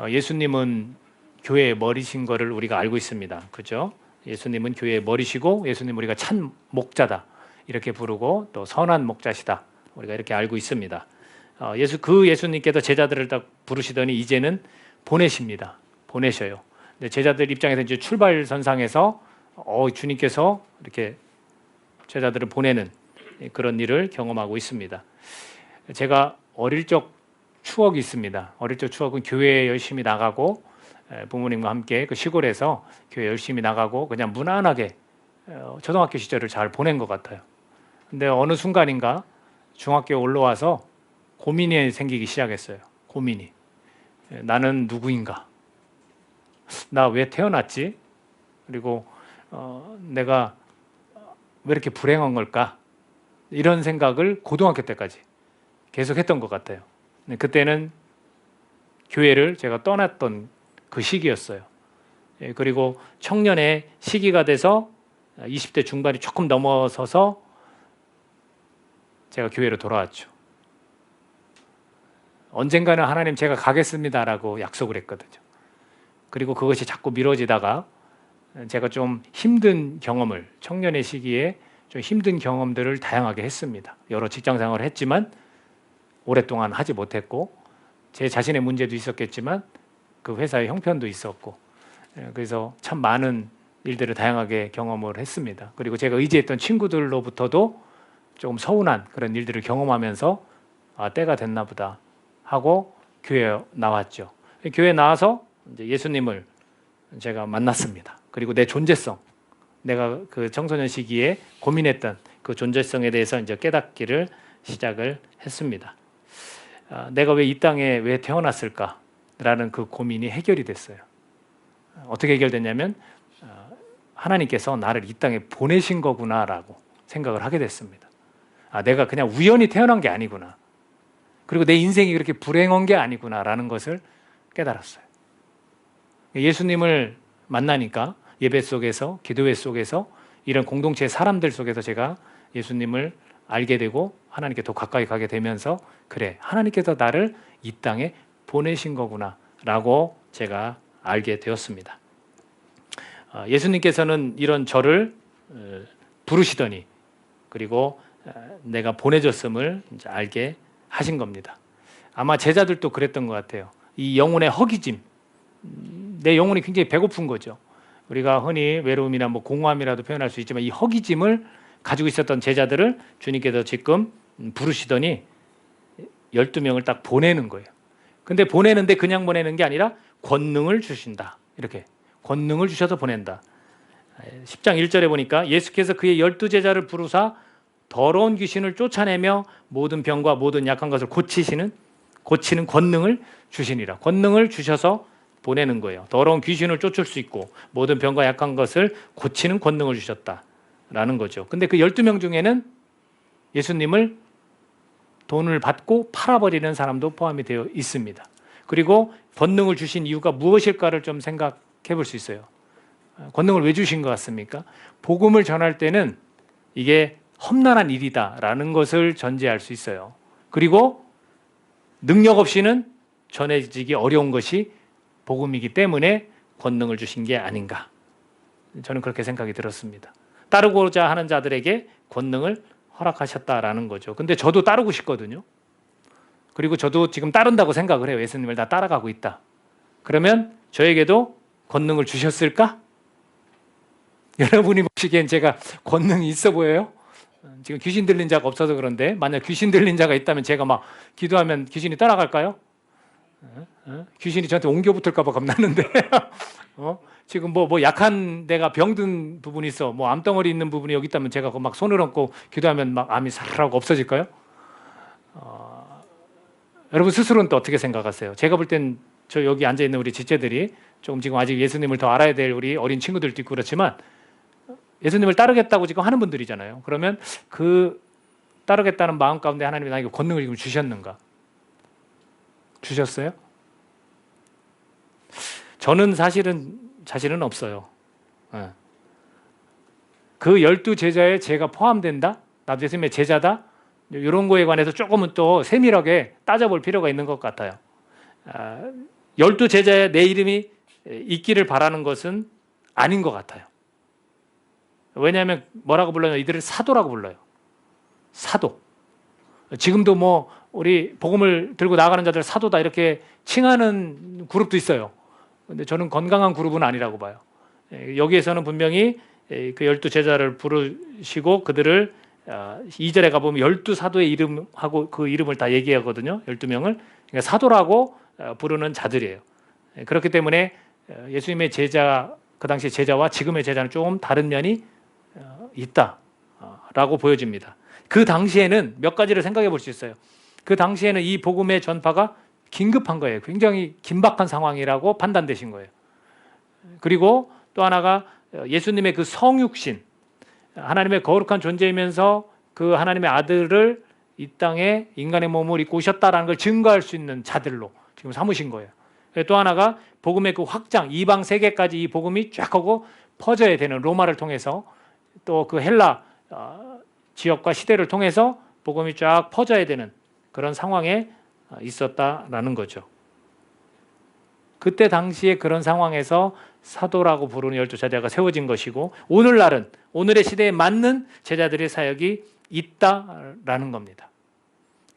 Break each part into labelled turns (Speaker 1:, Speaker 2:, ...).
Speaker 1: 예수님은 교회의 머리신 거를 우리가 알고 있습니다. 그죠? 예수님은 교회의 머리시고 예수님 우리가 참 목자다 이렇게 부르고 또 선한 목자시다 우리가 이렇게 알고 있습니다. 예수님께서 제자들을 딱 부르시더니 이제는 보내십니다. 보내셔요. 근데 제자들 입장에서 이제 출발선상에서 주님께서 이렇게 제자들을 보내는 그런 일을 경험하고 있습니다. 제가 어릴 적 추억이 있습니다. 어릴 적 추억은 교회에 열심히 나가고 부모님과 함께 그 시골에서 교회 열심히 나가고 그냥 무난하게 초등학교 시절을 잘 보낸 것 같아요. 근데 어느 순간인가 중학교에 올라와서 고민이 생기기 시작했어요. 고민이. 나는 누구인가? 나 왜 태어났지? 그리고 내가 왜 이렇게 불행한 걸까? 이런 생각을 고등학교 때까지 계속 했던 것 같아요. 그때는 교회를 제가 떠났던 그 시기였어요. 그리고 청년의 시기가 돼서 20대 중반이 조금 넘어서서 제가 교회로 돌아왔죠. 언젠가는 하나님 제가 가겠습니다라고 약속을 했거든요. 그리고 그것이 자꾸 미뤄지다가 제가 좀 힘든 경험을 청년의 시기에 좀 힘든 경험들을 다양하게 했습니다. 여러 직장 생활을 했지만 오랫동안 하지 못했고 제 자신의 문제도 있었겠지만 그 회사의 형편도 있었고 그래서 참 많은 일들을 다양하게 경험을 했습니다. 그리고 제가 의지했던 친구들로부터도 조금 서운한 그런 일들을 경험하면서 때가 됐나 보다 하고 교회에 나왔죠. 교회에 나와서 이제 예수님을 제가 만났습니다. 그리고 내 존재성, 내가 그 청소년 시기에 고민했던 그 존재성에 대해서 이제 깨닫기를 시작을 했습니다. 내가 왜 이 땅에 왜 태어났을까라는 그 고민이 해결이 됐어요. 어떻게 해결됐냐면 하나님께서 나를 이 땅에 보내신 거구나라고 생각을 하게 됐습니다. 내가 그냥 우연히 태어난 게 아니구나. 그리고 내 인생이 그렇게 불행한 게 아니구나라는 것을 깨달았어요. 예수님을 만나니까 예배 속에서, 기도회 속에서 이런 공동체의 사람들 속에서 제가 예수님을 알게 되고 하나님께 더 가까이 가게 되면서 그래, 하나님께서 나를 이 땅에 보내신 거구나 라고 제가 알게 되었습니다. 예수님께서는 이런 저를 부르시더니 그리고 내가 보내졌음을 이제 알게 하신 겁니다. 아마 제자들도 그랬던 것 같아요. 이 영혼의 허기짐, 내 영혼이 굉장히 배고픈 거죠. 우리가 흔히 외로움이나 뭐 공허함이라도 표현할 수 있지만 이 허기짐을 가지고 있었던 제자들을 주님께서 지금 부르시더니 12명을 딱 보내는 거예요. 근데 보내는데 그냥 보내는 게 아니라 권능을 주신다. 이렇게 권능을 주셔서 보낸다. 10장 1절에 보니까 예수께서 그의 12제자를 부르사 더러운 귀신을 쫓아내며 모든 병과 모든 약한 것을 고치는 권능을 주시니라. 권능을 주셔서 보내는 거예요. 더러운 귀신을 쫓을 수 있고 모든 병과 약한 것을 고치는 권능을 주셨다라는 거죠. 근데 그 12명 중에는 예수님을 돈을 받고 팔아버리는 사람도 포함이 되어 있습니다. 그리고 권능을 주신 이유가 무엇일까를 좀 생각해 볼 수 있어요. 권능을 왜 주신 것 같습니까? 복음을 전할 때는 이게 험난한 일이다라는 것을 전제할 수 있어요. 그리고 능력 없이는 전해지기 어려운 것이 복음이기 때문에 권능을 주신 게 아닌가. 저는 그렇게 생각이 들었습니다. 따르고자 하는 자들에게 권능을 허락하셨다라는 거죠. 근데 저도 따르고 싶거든요. 그리고 저도 지금 따른다고 생각을 해요. 예수님을 다 따라가고 있다. 그러면 저에게도 권능을 주셨을까? 여러분이 보시기엔 제가 권능이 있어 보여요? 지금 귀신 들린 자가 없어서 그런데 만약 귀신 들린 자가 있다면 제가 막 기도하면 귀신이 따라갈까요? 귀신이 저한테 옮겨 붙을까 봐 겁나는데 지금 뭐 약한 데가 병든 부분이 있어 뭐 암덩어리 있는 부분이 여기 있다면 제가 막 손을 얹고 기도하면 막 암이 사르르 없어질까요? 여러분 스스로는 또 어떻게 생각하세요? 제가 볼 땐 저 여기 앉아있는 우리 지체들이 조금 지금 아직 예수님을 더 알아야 될 우리 어린 친구들도 있고 그렇지만 예수님을 따르겠다고 지금 하는 분들이잖아요. 그러면 그 따르겠다는 마음 가운데 하나님이 나에게 권능을 지금 주셨는가? 주셨어요? 저는 사실은 자신은 없어요. 그 12제자에 제가 포함된다? 나도 예수님의 제자다? 이런 거에 관해서 조금은 또 세밀하게 따져볼 필요가 있는 것 같아요. 열두 제자에 내 이름이 있기를 바라는 것은 아닌 것 같아요. 왜냐하면 뭐라고 불러요? 이들을 사도라고 불러요. 사도. 지금도 뭐 우리 복음을 들고 나가는 자들 사도다 이렇게 칭하는 그룹도 있어요. 근데 저는 건강한 그룹은 아니라고 봐요. 여기에서는 분명히 그 열두 제자를 부르시고 그들을 2절에 가보면 열두 사도의 이름하고 그 이름을 다 얘기하거든요. 12명을. 그러니까 사도라고 부르는 자들이에요. 그렇기 때문에 예수님의 제자, 그 당시 제자와 지금의 제자는 조금 다른 면이 있다라고 보여집니다. 그 당시에는 몇 가지를 생각해 볼 수 있어요. 그 당시에는 이 복음의 전파가 긴급한 거예요. 굉장히 긴박한 상황이라고 판단되신 거예요. 그리고 또 하나가 예수님의 그 성육신, 하나님의 거룩한 존재이면서 그 하나님의 아들을 이 땅에 인간의 몸을 입고 오셨다라는 걸 증거할 수 있는 자들로 지금 삼으신 거예요. 또 하나가 복음의 그 확장, 이방 세계까지 이 복음이 쫙 하고 퍼져야 되는 로마를 통해서 또 그 헬라 지역과 시대를 통해서 복음이 쫙 퍼져야 되는 그런 상황에 있었다라는 거죠. 그때 당시에 그런 상황에서 사도라고 부르는 열두 제자가 세워진 것이고 오늘날은 오늘의 시대에 맞는 제자들의 사역이 있다라는 겁니다.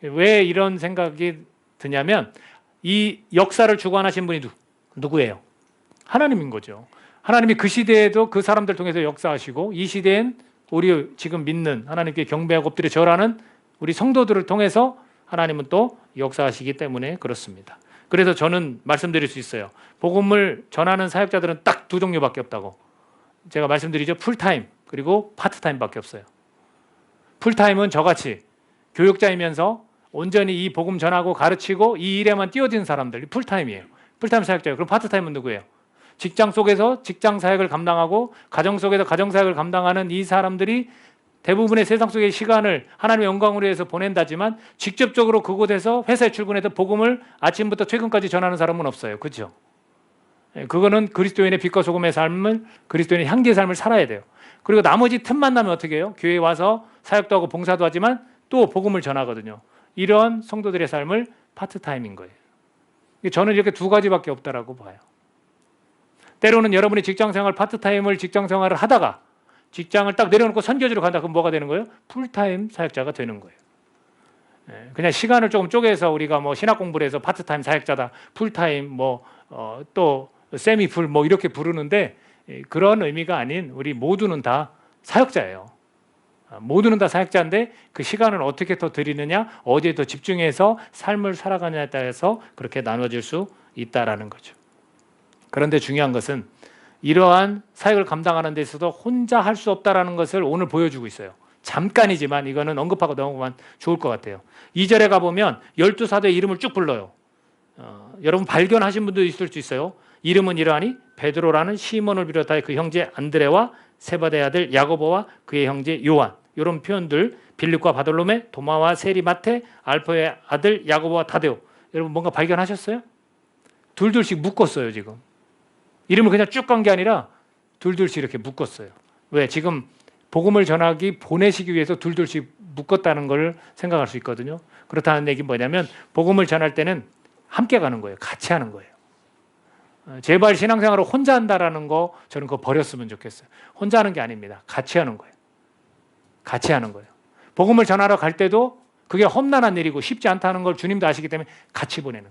Speaker 1: 왜 이런 생각이 드냐면 이 역사를 주관하신 분이 누구예요? 하나님인 거죠. 하나님이 그 시대에도 그 사람들 통해서 역사하시고 이 시대엔 우리 지금 믿는 하나님께 경배하고 엎드려 절하는 우리 성도들을 통해서 하나님은 또 역사하시기 때문에 그렇습니다. 그래서 저는 말씀드릴 수 있어요. 복음을 전하는 사역자들은 딱 두 종류밖에 없다고. 제가 말씀드리죠. 풀타임 그리고 파트타임밖에 없어요. 풀타임은 저같이 교육자이면서 온전히 이 복음 전하고 가르치고 이 일에만 뛰어든 사람들, 풀타임이에요. 풀타임 사역자예요. 그럼 파트타임은 누구예요? 직장 속에서 직장 사역을 감당하고 가정 속에서 가정 사역을 감당하는 이 사람들이 대부분의 세상 속의 시간을 하나님의 영광을 위해서 보낸다지만 직접적으로 그곳에서 회사에 출근해서 복음을 아침부터 퇴근까지 전하는 사람은 없어요. 그렇죠? 그거는 그리스도인의 빛과 소금의 삶을, 그리스도인의 향기의 삶을 살아야 돼요. 그리고 나머지 틈만 나면 어떻게 해요? 교회에 와서 사역도 하고 봉사도 하지만 또 복음을 전하거든요. 이런 성도들의 삶을 파트타임인 거예요. 저는 이렇게 두 가지밖에 없다라고 봐요. 때로는 여러분이 직장생활 파트타임을 직장생활을 하다가 직장을 딱 내려놓고 선교지로 간다. 그럼 뭐가 되는 거예요? 풀타임 사역자가 되는 거예요. 그냥 시간을 조금 쪼개서 우리가 뭐 신학 공부를 해서 파트타임 사역자다, 풀타임 또 세미풀 이렇게 부르는데 그런 의미가 아닌 우리 모두는 다 사역자예요. 모두는 다 사역자인데 그 시간을 어떻게 더 드리느냐, 어디에 더 집중해서 삶을 살아가냐에 따라서 그렇게 나눠질 수 있다라는 거죠. 그런데 중요한 것은 이러한 사역을 감당하는 데 있어서 혼자 할 수 없다라는 것을 오늘 보여주고 있어요. 잠깐이지만 이거는 언급하고 넘어가면 좋을 것 같아요. 2절에 가보면 12사도의 이름을 쭉 불러요. 여러분 발견하신 분도 있을 수 있어요. 이름은 이러하니 베드로라는 시몬을 비롯하여 그 형제 안드레와 세바데의 아들 야고보와 그의 형제 요한, 이런 표현들, 빌립과 바돌로메, 도마와 세리마테, 알포의 아들 야고보와 타데오. 여러분 뭔가 발견하셨어요? 둘둘씩 묶었어요. 지금 이름을 그냥 쭉 간 게 아니라 둘둘씩 이렇게 묶었어요. 왜? 지금 복음을 전하기 보내시기 위해서 둘둘씩 묶었다는 걸 생각할 수 있거든요. 그렇다는 얘기는 뭐냐면 복음을 전할 때는 함께 가는 거예요. 같이 하는 거예요. 제발 신앙생활을 혼자 한다라는 거 저는 그거 버렸으면 좋겠어요. 혼자 하는 게 아닙니다. 같이 하는 거예요. 같이 하는 거예요. 복음을 전하러 갈 때도 그게 험난한 일이고 쉽지 않다는 걸 주님도 아시기 때문에 같이 보내는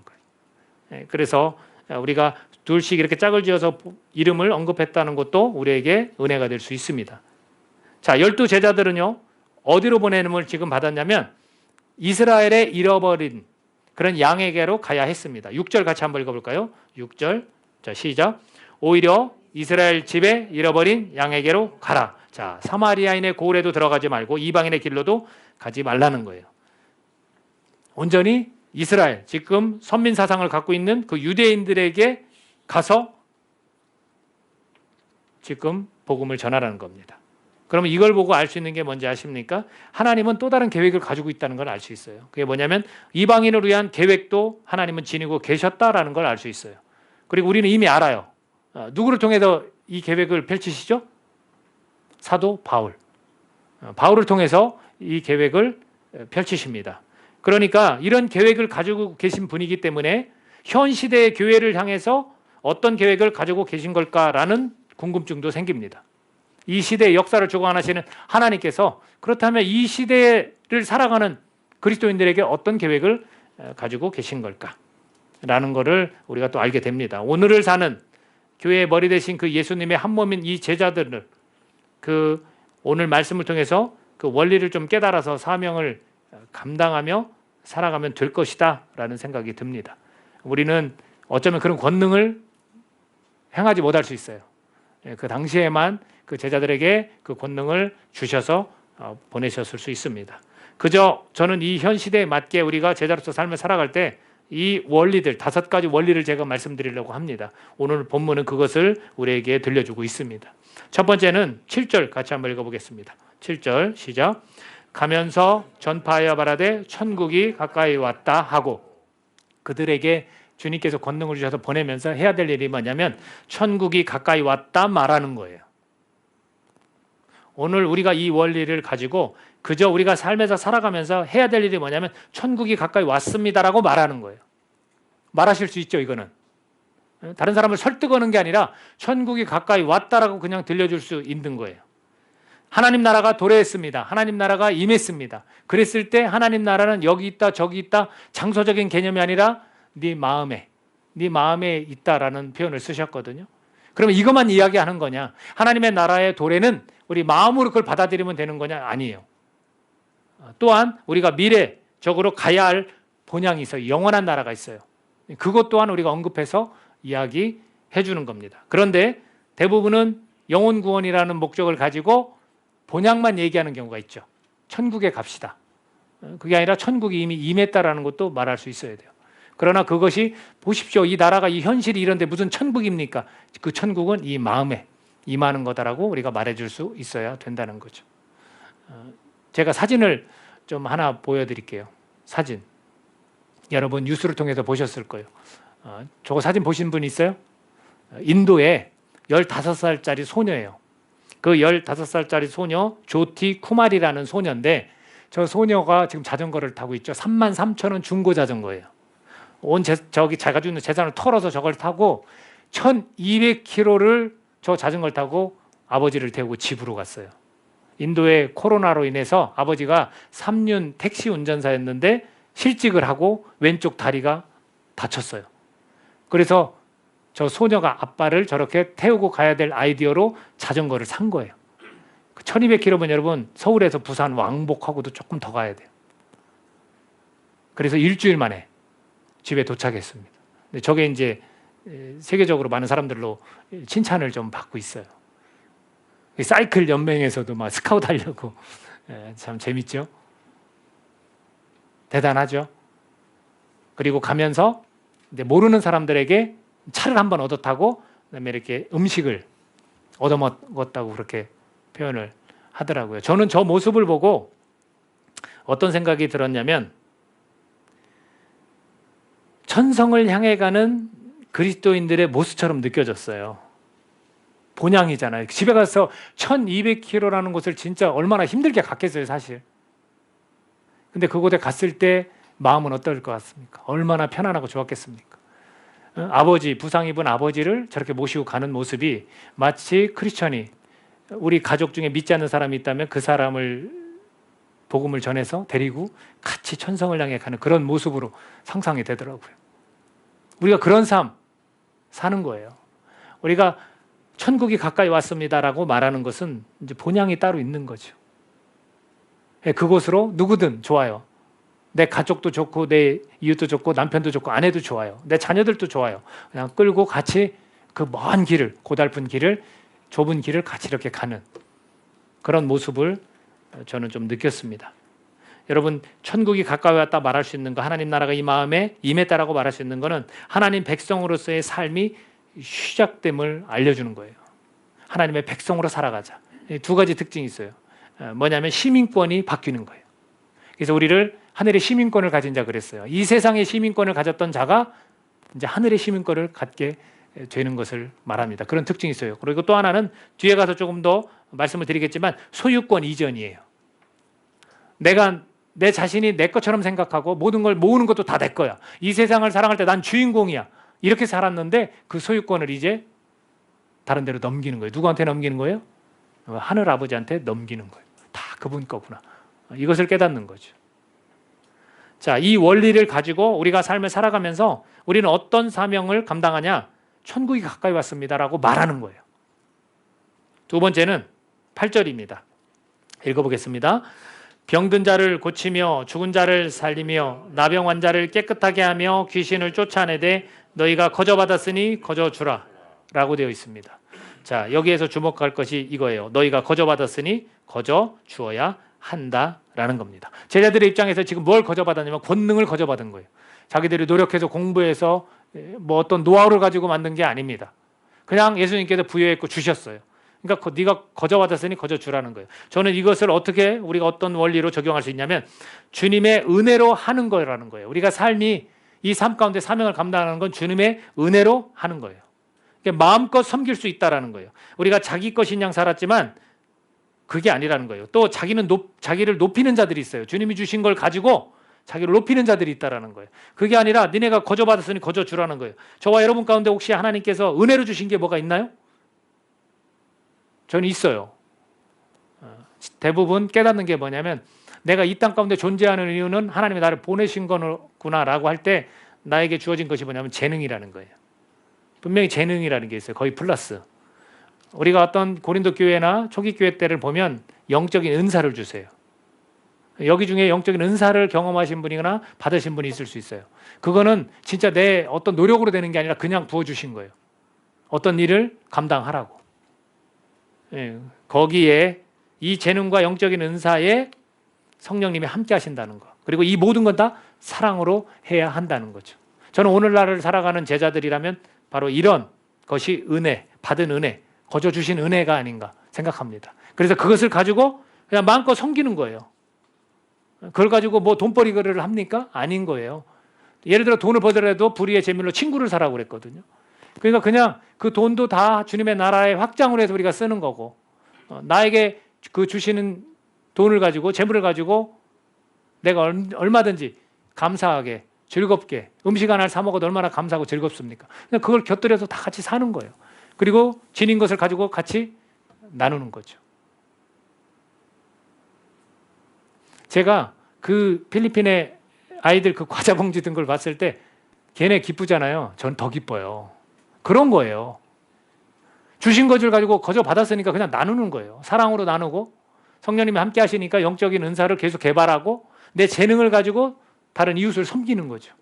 Speaker 1: 거예요. 그래서 우리가 둘씩 이렇게 짝을 지어서 이름을 언급했다는 것도 우리에게 은혜가 될 수 있습니다. 자, 12 제자들은요, 어디로 보내임을 지금 받았냐면 이스라엘에 잃어버린 그런 양에게로 가야 했습니다. 6절 같이 한번 읽어볼까요? 6절. 자, 시작. 오히려 이스라엘 집에 잃어버린 양에게로 가라. 자, 사마리아인의 고을에도 들어가지 말고 이방인의 길로도 가지 말라는 거예요. 온전히 이스라엘, 지금 선민 사상을 갖고 있는 그 유대인들에게 가서 지금 복음을 전하라는 겁니다. 그러면 이걸 보고 알 수 있는 게 뭔지 아십니까? 하나님은 또 다른 계획을 가지고 있다는 걸 알 수 있어요. 그게 뭐냐면 이방인을 위한 계획도 하나님은 지니고 계셨다라는 걸 알 수 있어요. 그리고 우리는 이미 알아요. 누구를 통해서 이 계획을 펼치시죠? 사도 바울. 바울을 통해서 이 계획을 펼치십니다. 그러니까 이런 계획을 가지고 계신 분이기 때문에 현 시대의 교회를 향해서 어떤 계획을 가지고 계신 걸까라는 궁금증도 생깁니다. 이 시대의 역사를 주관하시는 하나님께서 그렇다면 이 시대를 살아가는 그리스도인들에게 어떤 계획을 가지고 계신 걸까라는 것을 우리가 또 알게 됩니다. 오늘을 사는 교회의 머리 대신 그 예수님의 한 몸인 이 제자들을 그 오늘 말씀을 통해서 그 원리를 좀 깨달아서 사명을 감당하며 살아가면 될 것이다 라는 생각이 듭니다. 우리는 어쩌면 그런 권능을 행하지 못할 수 있어요. 그 당시에만 그 제자들에게 그 권능을 주셔서 보내셨을 수 있습니다. 그저 저는 이 현 시대에 맞게 우리가 제자로서 삶을 살아갈 때 이 원리들 5가지 원리를 제가 말씀드리려고 합니다. 오늘 본문은 그것을 우리에게 들려주고 있습니다. 첫 번째는 7절 같이 한번 읽어보겠습니다. 7절 시작. 가면서 전파하여 말하되 천국이 가까이 왔다 하고, 그들에게 주님께서 권능을 주셔서 보내면서 해야 될 일이 뭐냐면 천국이 가까이 왔다 말하는 거예요. 오늘 우리가 이 원리를 가지고 그저 우리가 삶에서 살아가면서 해야 될 일이 뭐냐면 천국이 가까이 왔습니다라고 말하는 거예요. 말하실 수 있죠, 이거는. 다른 사람을 설득하는 게 아니라 천국이 가까이 왔다라고 그냥 들려줄 수 있는 거예요. 하나님 나라가 도래했습니다. 하나님 나라가 임했습니다. 그랬을 때 하나님 나라는 여기 있다 저기 있다 장소적인 개념이 아니라 네 마음에 있다라는 표현을 쓰셨거든요. 그러면 이것만 이야기하는 거냐? 하나님의 나라의 도래는 우리 마음으로 그걸 받아들이면 되는 거냐? 아니에요. 또한 우리가 미래적으로 가야 할 본향이 있어요. 영원한 나라가 있어요. 그것 또한 우리가 언급해서 이야기해 주는 겁니다. 그런데 대부분은 영혼 구원이라는 목적을 가지고 본향만 얘기하는 경우가 있죠. 천국에 갑시다. 그게 아니라 천국이 이미 임했다라는 것도 말할 수 있어야 돼요. 그러나 그것이 보십시오. 이 나라가 이 현실이 이런데 무슨 천국입니까? 그 천국은 이 마음에 임하는 거다라고 우리가 말해줄 수 있어야 된다는 거죠. 제가 사진을 좀 하나 보여드릴게요. 사진. 여러분 뉴스를 통해서 보셨을 거예요. 저거 사진 보신 분 있어요? 인도에 15살짜리 소녀예요. 그 15살짜리 소녀 조티 쿠마리라는 소녀인데 저 소녀가 지금 자전거를 타고 있죠. 33,000원 중고 자전거예요. 저기 자기가 주는 재산을 털어서 저걸 타고 1200km를 저 자전거를 타고 아버지를 태우고 집으로 갔어요. 인도의 코로나로 인해서 아버지가 3년 택시 운전사였는데 실직을 하고 왼쪽 다리가 다쳤어요. 그래서 저 소녀가 아빠를 저렇게 태우고 가야 될 아이디어로 자전거를 산 거예요. 1200km면 여러분 서울에서 부산 왕복하고도 조금 더 가야 돼요. 그래서 일주일 만에 집에 도착했습니다. 근데 저게 이제 세계적으로 많은 사람들로 칭찬을 좀 받고 있어요. 사이클 연맹에서도 막 스카우트 하려고 참 재밌죠? 대단하죠? 그리고 가면서 이제 모르는 사람들에게 차를 한번 얻어 타고 그다음에 이렇게 음식을 얻어 먹었다고 그렇게 표현을 하더라고요. 저는 저 모습을 보고 어떤 생각이 들었냐면 천성을 향해 가는 그리스도인들의 모습처럼 느껴졌어요. 본향이잖아요. 집에 가서 1200km라는 곳을 진짜 얼마나 힘들게 갔겠어요, 사실. 근데 그곳에 갔을 때 마음은 어떨 것 같습니까? 얼마나 편안하고 좋았겠습니까? 아버지, 부상 입은 아버지를 저렇게 모시고 가는 모습이 마치 크리스천이 우리 가족 중에 믿지 않는 사람이 있다면 그 사람을 복음을 전해서 데리고 같이 천성을 향해 가는 그런 모습으로 상상이 되더라고요. 우리가 그런 삶 사는 거예요. 우리가 천국이 가까이 왔습니다라고 말하는 것은 이제 본향이 따로 있는 거죠. 그곳으로 누구든 좋아요. 내 가족도 좋고 내 이웃도 좋고 남편도 좋고 아내도 좋아요. 내 자녀들도 좋아요. 그냥 끌고 같이 그 먼 길을, 고달픈 길을, 좁은 길을 같이 이렇게 가는 그런 모습을 저는 좀 느꼈습니다. 여러분, 천국이 가까이 왔다 말할 수 있는 거, 하나님 나라가 이 마음에 임했다라고 말할 수 있는 거는 하나님 백성으로서의 삶이 시작됨을 알려주는 거예요. 하나님의 백성으로 살아가자. 2가지 특징이 있어요. 뭐냐면 시민권이 바뀌는 거예요. 그래서 우리를 하늘의 시민권을 가진 자 그랬어요. 이 세상의 시민권을 가졌던 자가 이제 하늘의 시민권을 갖게 되는 것을 말합니다. 그런 특징이 있어요. 그리고 또 하나는 뒤에 가서 조금 더 말씀을 드리겠지만 소유권 이전이에요. 내가 내 자신이 내 것처럼 생각하고 모든 걸 모으는 것도 다 내 거야. 이 세상을 사랑할 때 난 주인공이야. 이렇게 살았는데 그 소유권을 이제 다른 데로 넘기는 거예요. 누구한테 넘기는 거예요? 하늘 아버지한테 넘기는 거예요. 다 그분 거구나. 이것을 깨닫는 거죠. 자, 이 원리를 가지고 우리가 삶을 살아가면서 우리는 어떤 사명을 감당하냐? 천국이 가까이 왔습니다라고 말하는 거예요. 두 번째는 8절입니다. 읽어보겠습니다. 병든 자를 고치며 죽은 자를 살리며 나병 환자를 깨끗하게 하며 귀신을 쫓아내되 너희가 거저받았으니 거저주라 라고 되어 있습니다. 자, 여기에서 주목할 것이 이거예요. 너희가 거저받았으니 거저주어야 한다라는 겁니다. 제자들의 입장에서 지금 뭘 거저받았냐면 권능을 거저받은 거예요. 자기들이 노력해서 공부해서 뭐 어떤 노하우를 가지고 만든 게 아닙니다. 그냥 예수님께서 부여했고 주셨어요. 그러니까 네가 거저받았으니 거저주라는 거예요. 저는 이것을 어떻게 우리가 어떤 원리로 적용할 수 있냐면 주님의 은혜로 하는 거라는 거예요. 우리가 삶이 이 삶 가운데 사명을 감당하는 건 주님의 은혜로 하는 거예요. 그러니까 마음껏 섬길 수 있다라는 거예요. 우리가 자기 것인 양 살았지만 그게 아니라는 거예요. 또 자기를 높이는 자들이 있어요. 주님이 주신 걸 가지고 자기를 높이는 자들이 있다라는 거예요. 그게 아니라 너네가 거저받았으니 거저주라는 거예요. 저와 여러분 가운데 혹시 하나님께서 은혜로 주신 게 뭐가 있나요? 저는 있어요. 대부분 깨닫는 게 뭐냐면 내가 이 땅 가운데 존재하는 이유는 하나님이 나를 보내신 거구나라고 할 때 나에게 주어진 것이 뭐냐면 재능이라는 거예요. 분명히 재능이라는 게 있어요. 거의 플러스. 우리가 어떤 고린도 교회나 초기 교회 때를 보면 영적인 은사를 주세요. 여기 중에 영적인 은사를 경험하신 분이거나 받으신 분이 있을 수 있어요. 그거는 진짜 내 어떤 노력으로 되는 게 아니라 그냥 부어주신 거예요. 어떤 일을 감당하라고. 거기에 이 재능과 영적인 은사에 성령님이 함께 하신다는 거. 그리고 이 모든 건 다 사랑으로 해야 한다는 거죠. 저는 오늘날을 살아가는 제자들이라면 바로 이런 것이 은혜, 받은 은혜, 거저 주신 은혜가 아닌가 생각합니다. 그래서 그것을 가지고 그냥 마음껏 섬기는 거예요. 그걸 가지고 뭐 돈벌이를 합니까? 아닌 거예요. 예를 들어 돈을 벌더라도 불의의 재물로 친구를 사라고 그랬거든요. 그러니까 그냥 그 돈도 다 주님의 나라의 확장을 해서 우리가 쓰는 거고 나에게 그 주시는 돈을 가지고 재물을 가지고 내가 얼마든지 감사하게 즐겁게 음식 하나를 사 먹어도 얼마나 감사하고 즐겁습니까? 그냥 그걸 곁들여서 다 같이 사는 거예요. 그리고 지닌 것을 가지고 같이 나누는 거죠. 제가 그 필리핀의 아이들 그 과자 봉지 든 걸 봤을 때 걔네 기쁘잖아요. 전 더 기뻐요. 그런 거예요. 주신 것을 가지고 거저 받았으니까 그냥 나누는 거예요. 사랑으로 나누고 성령님이 함께 하시니까 영적인 은사를 계속 개발하고 내 재능을 가지고 다른 이웃을 섬기는 거죠.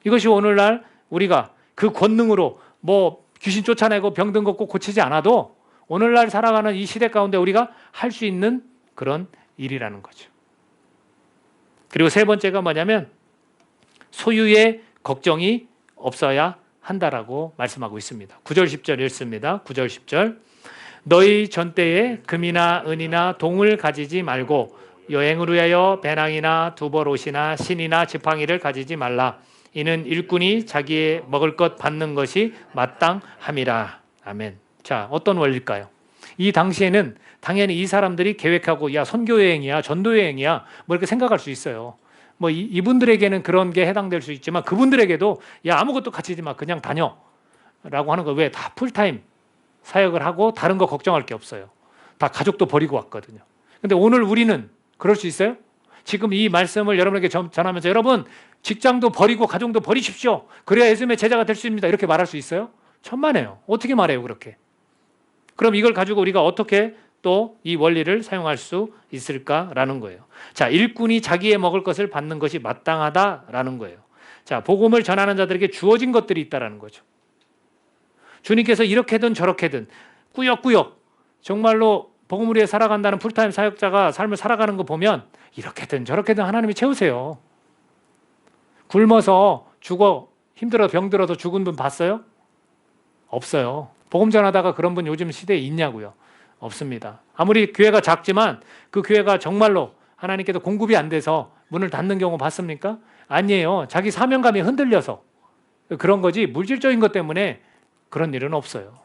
Speaker 1: 이것이 오늘날 우리가 그 권능으로 뭐 귀신 쫓아내고 병든 거 꼭 고치지 않아도 오늘날 살아가는 이 시대 가운데 우리가 할 수 있는 그런 일이라는 거죠. 그리고 세 번째가 뭐냐면 소유의 걱정이 없어야 한다라고 말씀하고 있습니다. 9절 10절 읽습니다. 9절 10절 너희 전때에 금이나 은이나 동을 가지지 말고 여행을 위하여 배낭이나 두벌옷이나 신이나 지팡이를 가지지 말라. 이는 일꾼이 자기의 먹을 것 받는 것이 마땅함이라. 아멘. 자, 어떤 원리일까요? 이 당시에는 당연히 이 사람들이 계획하고 야 선교 여행이야 전도 여행이야 뭐 이렇게 생각할 수 있어요. 뭐 이분들에게는 그런 게 해당될 수 있지만 그분들에게도 야 아무것도 가지지 마 그냥 다녀 라고 하는 거 왜 다 풀타임 사역을 하고 다른 거 걱정할 게 없어요. 다 가족도 버리고 왔거든요. 근데 오늘 우리는 그럴 수 있어요? 지금 이 말씀을 여러분에게 전하면서 여러분 직장도 버리고 가정도 버리십시오. 그래야 예수님의 제자가 될 수 있습니다. 이렇게 말할 수 있어요? 천만에요. 어떻게 말해요 그렇게? 그럼 이걸 가지고 우리가 어떻게 또 이 원리를 사용할 수 있을까라는 거예요. 자, 일꾼이 자기의 먹을 것을 받는 것이 마땅하다라는 거예요. 자, 복음을 전하는 자들에게 주어진 것들이 있다라는 거죠. 주님께서 이렇게든 저렇게든 꾸역꾸역 정말로 복음을 위해 살아간다는 풀타임 사역자가 삶을 살아가는 거 보면 이렇게든 저렇게든 하나님이 채우세요. 굶어서 죽어 힘들어 병들어서 죽은 분 봤어요? 없어요. 복음 전하다가 그런 분 요즘 시대에 있냐고요? 없습니다. 아무리 교회가 작지만 그 교회가 정말로 하나님께서 공급이 안 돼서 문을 닫는 경우 봤습니까? 아니에요. 자기 사명감이 흔들려서 그런 거지 물질적인 것 때문에 그런 일은 없어요.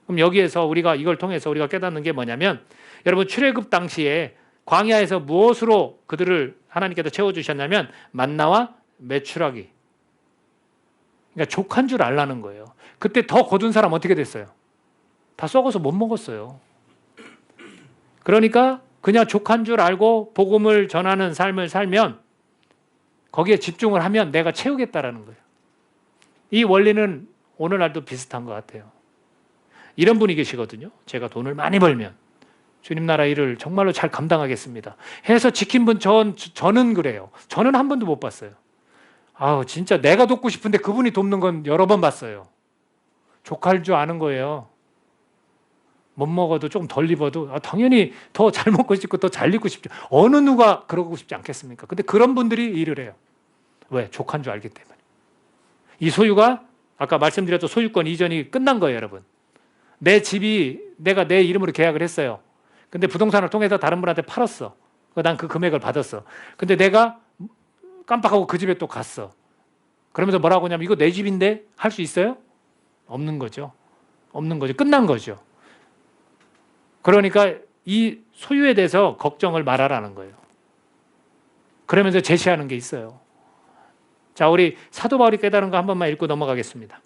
Speaker 1: 그럼 여기에서 우리가 이걸 통해서 우리가 깨닫는 게 뭐냐면 여러분 출애굽 당시에 광야에서 무엇으로 그들을 하나님께서 채워주셨냐면 만나와 메추라기. 그러니까 족한 줄 알라는 거예요. 그때 더 거둔 사람 어떻게 됐어요? 다 썩어서 못 먹었어요. 그러니까 그냥 족한 줄 알고 복음을 전하는 삶을 살면 거기에 집중을 하면 내가 채우겠다라는 거예요. 이 원리는 오늘날도 비슷한 것 같아요. 이런 분이 계시거든요. 제가 돈을 많이 벌면 주님 나라 일을 정말로 잘 감당하겠습니다 해서 지킨 분 저는 그래요. 저는 한 번도 못 봤어요. 아우 진짜 내가 돕고 싶은데 그분이 돕는 건 여러 번 봤어요. 족할 줄 아는 거예요. 못 먹어도 조금 덜 입어도 당연히 더 잘 먹고 싶고 더 잘 입고 싶죠. 어느 누가 그러고 싶지 않겠습니까? 근데 그런 분들이 일을 해요. 왜? 족한 줄 알기 때문에. 이 소유가 아까 말씀드렸던 소유권 이전이 끝난 거예요, 여러분. 내 집이 내가 내 이름으로 계약을 했어요. 근데 부동산을 통해서 다른 분한테 팔았어. 난 그 금액을 받았어. 근데 내가 깜빡하고 그 집에 또 갔어. 그러면서 뭐라고 하냐면 이거 내 집인데 할 수 있어요? 없는 거죠. 없는 거죠. 끝난 거죠. 그러니까 이 소유에 대해서 걱정을 말하라는 거예요. 그러면서 제시하는 게 있어요. 자, 우리 사도 바울이 깨달은 거 한 번만 읽고 넘어가겠습니다.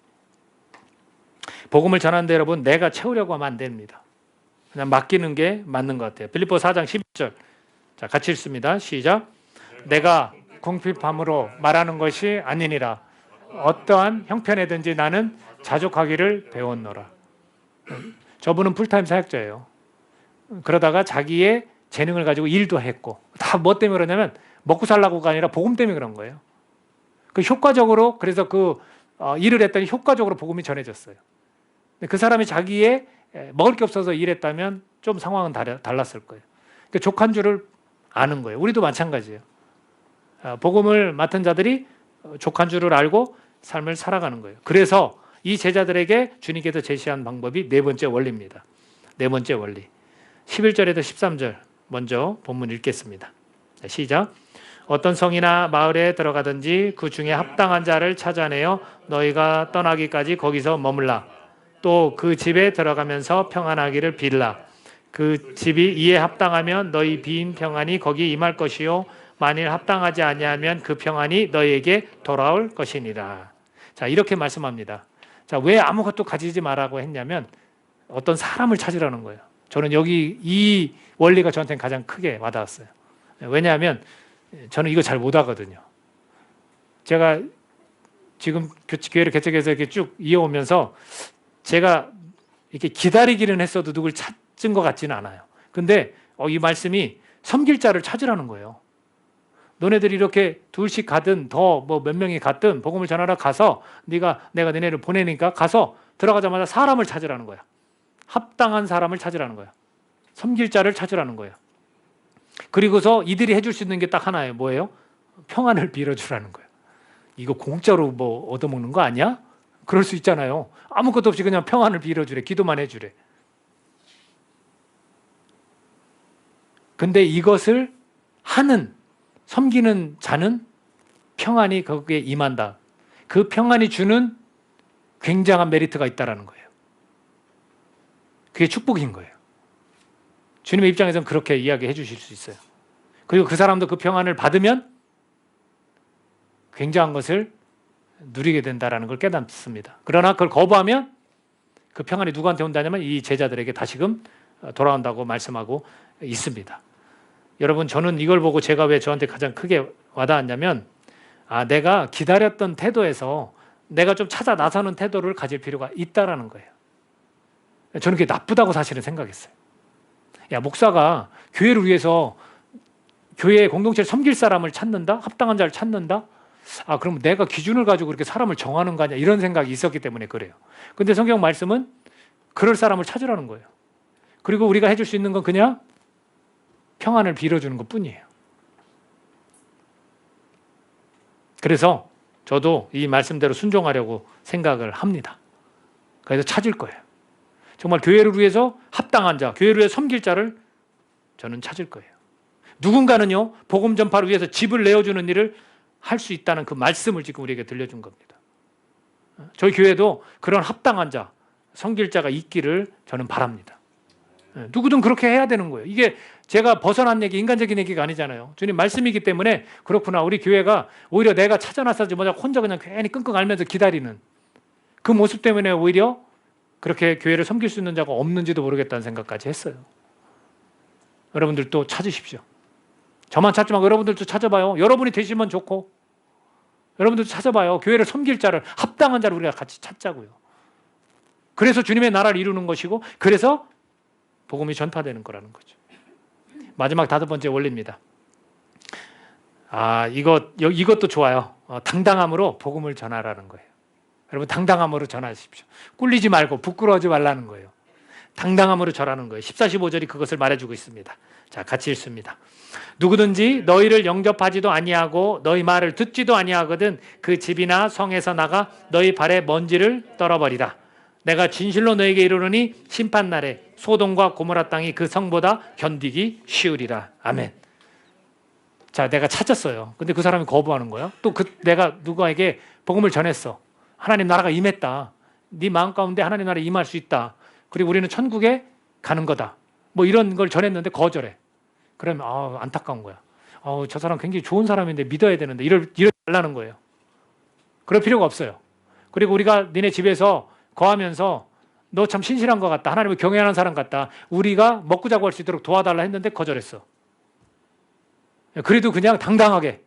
Speaker 1: 복음을 전하는데 여러분 내가 채우려고 하면 안 됩니다. 그냥 맡기는 게 맞는 것 같아요. 빌립보 4장 11절. 자, 같이 읽습니다. 시작. 내가 궁핍함으로 말하는 것이 아니니라. 어떠한 형편에든지 나는 자족하기를 배웠노라. 저분은 풀타임 사역자예요. 그러다가 자기의 재능을 가지고 일도 했고 다 뭐 때문에 그러냐면 먹고 살라고가 아니라 복음 때문에 그런 거예요. 그 효과적으로 그래서 일을 했더니 효과적으로 복음이 전해졌어요. 그 사람이 자기의 먹을 게 없어서 일했다면 좀 상황은 달랐을 거예요. 그러니까 족한 줄을 아는 거예요. 우리도 마찬가지예요. 복음을 맡은 자들이 족한 줄을 알고 삶을 살아가는 거예요. 그래서 이 제자들에게 주님께서 제시한 방법이 네 번째 원리입니다. 네 번째 원리. 11절에서 13절 먼저 본문 읽겠습니다. 시작. 어떤 성이나 마을에 들어가든지 그 중에 합당한 자를 찾아내어 너희가 떠나기까지 거기서 머물라. 또 그 집에 들어가면서 평안하기를 빌라. 그 집이 이에 합당하면 너희 빈 평안이 거기 임할 것이요 만일 합당하지 아니하면 그 평안이 너희에게 돌아올 것이니라. 자, 이렇게 말씀합니다. 자, 왜 아무것도 가지지 말라고 했냐면 어떤 사람을 찾으라는 거예요. 저는 여기 이 원리가 저한테는 가장 크게 와닿았어요. 왜냐하면 저는 이거 잘 못하거든요. 제가 지금 교회를 개척해서 이렇게 쭉 이어오면서 제가 이렇게 기다리기는 했어도 누굴 찾은 것 같지는 않아요. 근데 이 말씀이 섬길 자를 찾으라는 거예요. 너네들이 이렇게 둘씩 가든 더 뭐 몇 명이 갔든 복음을 전하러 가서 내가 너네를 보내니까 가서 들어가자마자 사람을 찾으라는 거야. 합당한 사람을 찾으라는 거야. 섬길 자를 찾으라는 거예요. 그리고서 이들이 해줄 수 있는 게 딱 하나예요. 뭐예요? 평안을 빌어주라는 거예요. 이거 공짜로 뭐 얻어먹는 거 아니야? 그럴 수 있잖아요. 아무것도 없이 그냥 평안을 빌어주래. 기도만 해주래. 근데 이것을 하는 섬기는 자는 평안이 거기에 임한다. 그 평안이 주는 굉장한 메리트가 있다는 거예요. 그게 축복인 거예요. 주님의 입장에서는 그렇게 이야기해 주실 수 있어요. 그리고 그 사람도 그 평안을 받으면 굉장한 것을 누리게 된다는 걸 깨닫습니다. 그러나 그걸 거부하면 그 평안이 누구한테 온다냐면 이 제자들에게 다시금 돌아온다고 말씀하고 있습니다. 여러분, 저는 이걸 보고 제가 왜 저한테 가장 크게 와닿았냐면 내가 기다렸던 태도에서 내가 좀 찾아 나서는 태도를 가질 필요가 있다라는 거예요. 저는 그게 나쁘다고 사실은 생각했어요. 야, 목사가 교회를 위해서 교회 공동체를 섬길 사람을 찾는다? 합당한 자를 찾는다? 그럼 내가 기준을 가지고 그렇게 사람을 정하는 거 아니야? 이런 생각이 있었기 때문에 그래요. 근데 성경 말씀은 그럴 사람을 찾으라는 거예요. 그리고 우리가 해줄 수 있는 건 그냥 평안을 빌어주는 것 뿐이에요. 그래서 저도 이 말씀대로 순종하려고 생각을 합니다. 그래서 찾을 거예요. 정말 교회를 위해서 합당한 자, 교회를 위해서 섬길 자를 저는 찾을 거예요. 누군가는요, 복음 전파를 위해서 집을 내어주는 일을 할 수 있다는 그 말씀을 지금 우리에게 들려준 겁니다. 저희 교회도 그런 합당한 자, 섬길 자가 있기를 저는 바랍니다. 누구든 그렇게 해야 되는 거예요. 이게 제가 벗어난 얘기, 인간적인 얘기가 아니잖아요. 주님 말씀이기 때문에 그렇구나. 우리 교회가 오히려 내가 찾아놨어지 뭐냐 혼자 그냥 괜히 끙끙 앓면서 기다리는 그 모습 때문에 오히려 그렇게 교회를 섬길 수 있는 자가 없는지도 모르겠다는 생각까지 했어요. 여러분들도 찾으십시오. 저만 찾지 말고 여러분들도 찾아봐요. 여러분이 되시면 좋고 여러분들도 찾아봐요. 교회를 섬길 자를, 합당한 자를 우리가 같이 찾자고요. 그래서 주님의 나라를 이루는 것이고 그래서 복음이 전파되는 거라는 거죠. 마지막 5번째 원리입니다. 이것도 좋아요. 당당함으로 복음을 전하라는 거예요. 여러분 당당함으로 전하십시오. 꿀리지 말고 부끄러워하지 말라는 거예요. 당당함으로 전하는 거예요. 14, 15절이 그것을 말해주고 있습니다. 자, 같이 읽습니다. 누구든지 너희를 영접하지도 아니하고 너희 말을 듣지도 아니하거든 그 집이나 성에서 나가 너희 발에 먼지를 떨어버리라. 내가 진실로 너에게 이르노니 심판날에 소돔과 고모라 땅이 그 성보다 견디기 쉬우리라. 아멘. 자, 내가 찾았어요. 근데 그 사람이 거부하는 거야. 또 내가 누구에게 복음을 전했어. 하나님 나라가 임했다. 네 마음 가운데 하나님 나라에 임할 수 있다. 그리고 우리는 천국에 가는 거다. 뭐 이런 걸 전했는데 거절해. 그러면 안타까운 거야. 저 사람 굉장히 좋은 사람인데 믿어야 되는데 이러지 말라는 거예요. 그럴 필요가 없어요. 그리고 우리가 니네 집에서 거하면서 너 참 신실한 것 같다. 하나님을 경외하는 사람 같다. 우리가 먹고 자고 할 수 있도록 도와달라 했는데 거절했어. 그래도 그냥 당당하게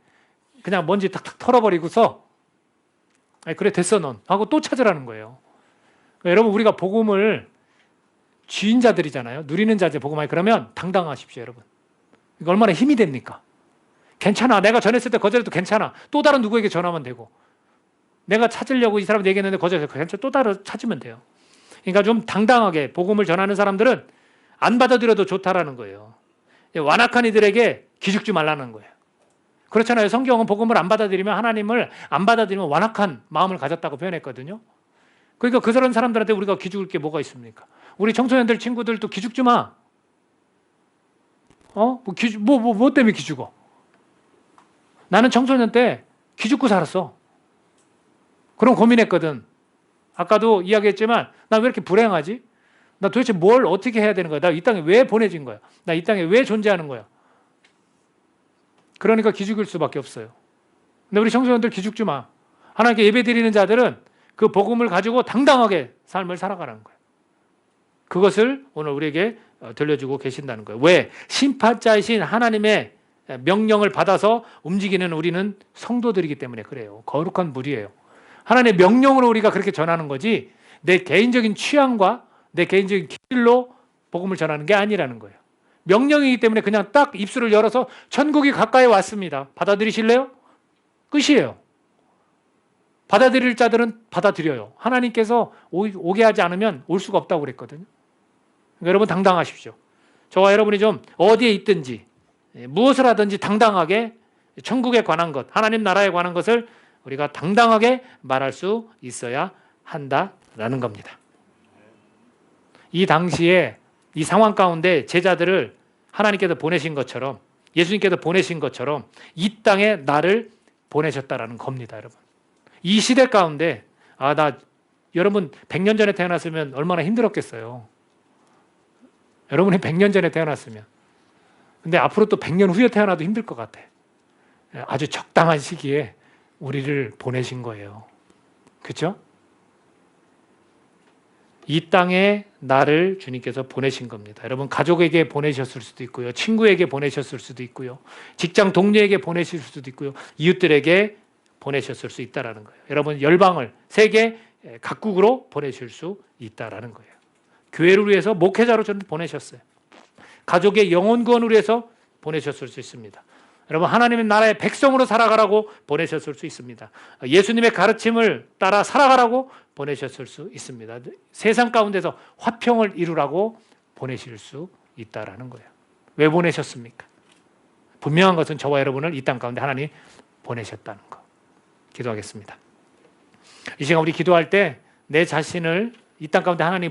Speaker 1: 그냥 먼지 탁탁 털어버리고서 그래 됐어 넌 하고 또 찾으라는 거예요. 여러분 우리가 복음을 주인자들이잖아요. 누리는 자들 복음하니 그러면 당당하십시오 여러분. 이거 얼마나 힘이 됩니까? 괜찮아. 내가 전했을 때 거절해도 괜찮아. 또 다른 누구에게 전하면 되고 내가 찾으려고 이 사람한테 얘기했는데 거절해서 괜찮아. 또 다른 찾으면 돼요. 그러니까 좀 당당하게 복음을 전하는 사람들은 안 받아들여도 좋다라는 거예요. 완악한 이들에게 기죽지 말라는 거예요. 그렇잖아요. 성경은 복음을 안 받아들이면 하나님을 안 받아들이면 완악한 마음을 가졌다고 표현했거든요. 그러니까 그런 사람들한테 우리가 기죽을 게 뭐가 있습니까? 우리 청소년들 친구들도 기죽지 마. 뭐 때문에 기죽어? 나는 청소년 때 기죽고 살았어. 그런 고민했거든. 아까도 이야기했지만 나 왜 이렇게 불행하지? 나 도대체 뭘 어떻게 해야 되는 거야? 나 이 땅에 왜 보내진 거야? 나 이 땅에 왜 존재하는 거야? 그러니까 기죽을 수밖에 없어요. 근데 우리 청소년들 기죽지 마. 하나님께 예배드리는 자들은 그 복음을 가지고 당당하게 삶을 살아가라는 거예요. 그것을 오늘 우리에게 들려주고 계신다는 거예요. 왜? 심판자이신 하나님의 명령을 받아서 움직이는 우리는 성도들이기 때문에 그래요. 거룩한 무리예요. 하나님의 명령으로 우리가 그렇게 전하는 거지 내 개인적인 취향과 내 개인적인 길로 복음을 전하는 게 아니라는 거예요. 명령이기 때문에 그냥 딱 입술을 열어서 천국이 가까이 왔습니다. 받아들이실래요? 끝이에요. 받아들일 자들은 받아들여요. 하나님께서 오게 하지 않으면 올 수가 없다고 그랬거든요. 그러니까 여러분 당당하십시오. 저와 여러분이 좀 어디에 있든지 무엇을 하든지 당당하게 천국에 관한 것, 하나님 나라에 관한 것을 우리가 당당하게 말할 수 있어야 한다라는 겁니다. 이 당시에 이 상황 가운데 제자들을 하나님께서 보내신 것처럼 예수님께서 보내신 것처럼 이 땅에 나를 보내셨다라는 겁니다, 여러분. 이 시대 가운데 여러분 100년 전에 태어났으면 얼마나 힘들었겠어요. 여러분이 100년 전에 태어났으면. 근데 앞으로 또 100년 후에 태어나도 힘들 것 같아. 아주 적당한 시기에 우리를 보내신 거예요. 그렇죠? 이 땅에 나를 주님께서 보내신 겁니다. 여러분 가족에게 보내셨을 수도 있고요. 친구에게 보내셨을 수도 있고요. 직장 동료에게 보내실 수도 있고요. 이웃들에게 보내셨을 수 있다는 거예요. 여러분 열방을 세계 각국으로 보내실 수 있다는 거예요. 교회를 위해서 목회자로 저는 보내셨어요. 가족의 영혼 구원을 위해서 보내셨을 수 있습니다. 여러분 하나님의 나라의 백성으로 살아가라고 보내셨을 수 있습니다. 예수님의 가르침을 따라 살아가라고 보내셨을 수 있습니다. 세상 가운데서 화평을 이루라고 보내실 수 있다는 거예요. 왜 보내셨습니까? 분명한 것은 저와 여러분을 이 땅 가운데 하나님 보내셨다는 거. 기도하겠습니다. 이 시간 우리 기도할 때 내 자신을 이 땅 가운데 하나님